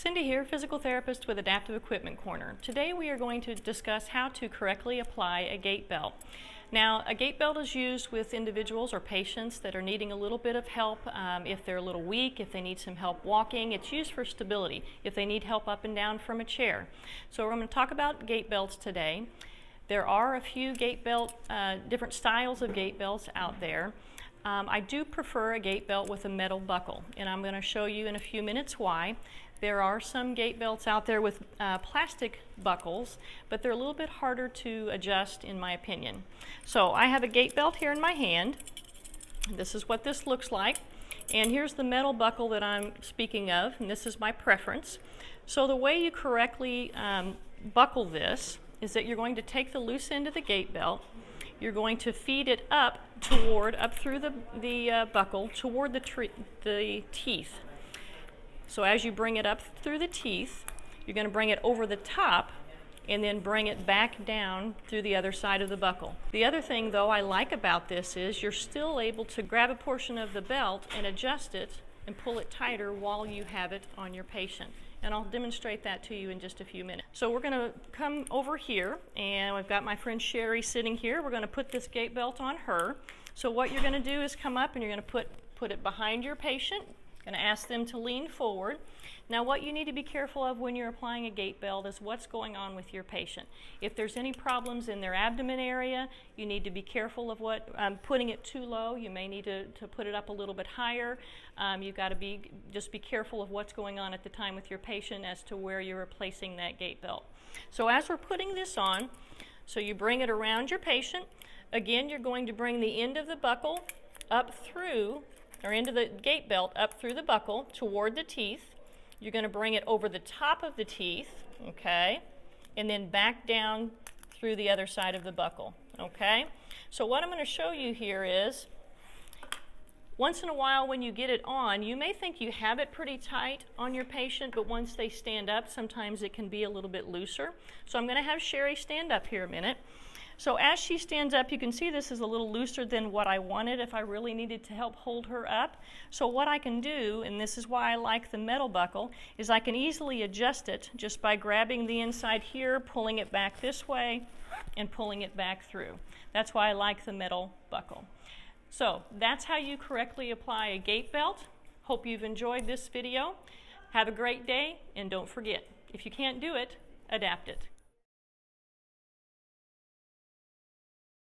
Cindy here, physical therapist with Adaptive Equipment Corner. Today we are going to discuss how to correctly apply a gait belt. Now, a gait belt is used with individuals or patients that are needing a little bit of help. If they're a little weak, if they need some help walking, it's used for stability, if they need help up and down from a chair. So we're going to talk about gait belts today. There are a few gait belt, different styles of gait belts out there. I do prefer a gait belt with a metal buckle, and I'm going to show you in a few minutes why. There are some gait belts out there with plastic buckles, but they're a little bit harder to adjust in my opinion. So I have a gait belt here in my hand. This is what this looks like. And here's the metal buckle that I'm speaking of, and this is my preference. So the way you correctly buckle this is that you're going to take the loose end of the gait belt. You're going to feed it up through the buckle toward the teeth. So as you bring it up through the teeth, you're going to bring it over the top and then bring it back down through the other side of the buckle. The other thing, though, I like about this is you're still able to grab a portion of the belt and adjust it and pull it tighter while you have it on your patient. And I'll demonstrate that to you in just a few minutes. So we're going to come over here, and I've got my friend Sherry sitting here. We're going to put this gait belt on her. So what you're going to do is come up and you're going to put it behind your patient. Going to ask them to lean forward. Now what you need to be careful of when you're applying a gait belt is what's going on with your patient. If there's any problems in their abdomen area, you need to be careful of putting it too low. You may need to put it up a little bit higher. You've got to just be careful of what's going on at the time with your patient as to where you're replacing that gait belt. So as we're putting this on, so you bring it around your patient. Again, you're going to bring the end of the buckle up through or into the gait belt up through the buckle toward the teeth. You're going to bring it over the top of the teeth, okay, and then back down through the other side of the buckle, okay? So what I'm going to show you here is, once in a while when you get it on, you may think you have it pretty tight on your patient, but once they stand up, sometimes it can be a little bit looser. So I'm going to have Sherry stand up here a minute. So as she stands up, you can see this is a little looser than what I wanted if I really needed to help hold her up. So what I can do, and this is why I like the metal buckle, is I can easily adjust it just by grabbing the inside here, pulling it back this way, and pulling it back through. That's why I like the metal buckle. So that's how you correctly apply a gait belt. Hope you've enjoyed this video. Have a great day, and don't forget, if you can't do it, adapt it.